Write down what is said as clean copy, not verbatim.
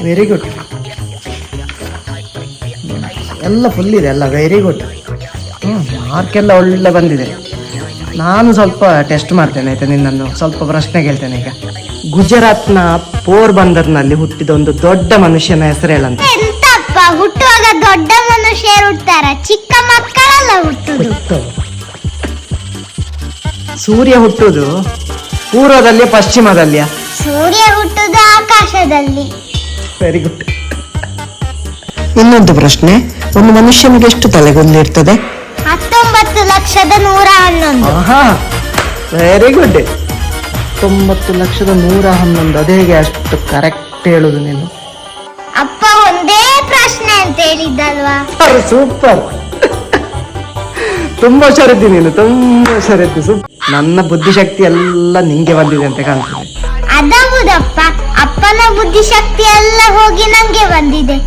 Very good. ಎಲ್ಲ full ಇದೆ ಅಲ್ಲ, ವೆರಿ ಗುಡ್. ಮಾರ್ಕೆಲ್ಲ ಒಳ್ಳೆ ಬಂದಿದೆ. ನಾನು ಸ್ವಲ್ಪ ಟೆಸ್ಟ್ ಮಾಡ್ತೇನೆ ಆಯ್ತಾ, ನಿನ್ನನ್ನು ಸ್ವಲ್ಪ ಪ್ರಶ್ನೆ ಕೇಳ್ತೇನೆ ಈಗ. ಗುಜರಾತ್ನ ಪೋರ್ಬಂದರ್ನಲ್ಲಿ ಹುಟ್ಟಿದ ಒಂದು ದೊಡ್ಡ ಮನುಷ್ಯನ ಹೆಸರು ಹೇಳಂತ. ಎಂತಪ್ಪ, ಹುಟ್ಟುವಾಗ ದೊಡ್ಡ ಮನುಷ್ಯರು ಹುಟ್ಟಾರ, ಚಿಕ್ಕ ಮಕ್ಕಳೆಲ್ಲ ಹುಟ್ಟುದು. ಸೂರ್ಯ ಹುಟ್ಟುದು ಪೂರ್ವದಲ್ಲಿ ಪಶ್ಚಿಮದಲ್ಲಿಯ? ಸೂರ್ಯ ಹುಟ್ಟುದು ಆಕಾಶದಲ್ಲಿ. Very good. ಇನ್ನೊಂದು ಪ್ರಶ್ನೆ, ಒಂದು ಮನುಷ್ಯನಿಗೆ ಎಷ್ಟು ತಲೆಗೊಂದಿರ್ತದೆ? 19,111. Very good. 19,111. ಅದೇ ಹೇಗೆ ಅಷ್ಟು ಕರೆಕ್ಟ್ ಹೇಳುದು ನೀನು? ಅಪ್ಪ ಒಂದೇ ಪ್ರಶ್ನೆ ಅಂತ ಹೇಳಿದ್ದಲ್ವಾ? ಸೂಪರ್. ತುಂಬಾ ಹುಷಾರಿದ್ದಿ ನೀನು, ತುಂಬಾ ಹುಷಾರಿದ್ದಿ. ನನ್ನ ಬುದ್ಧಿಶಕ್ತಿ ಎಲ್ಲ ನಿಂಗೆ ಬಂದಿದೆ ಅಂತ ಕಾಣ್ತದೆ. ಅದೌದಪ್ಪ, ಅಪ್ಪನ ಬುದ್ಧಿಶಕ್ತಿ ಎಲ್ಲ ಹೋಗಿ ನಂಗೆ ಬಂದಿದೆ.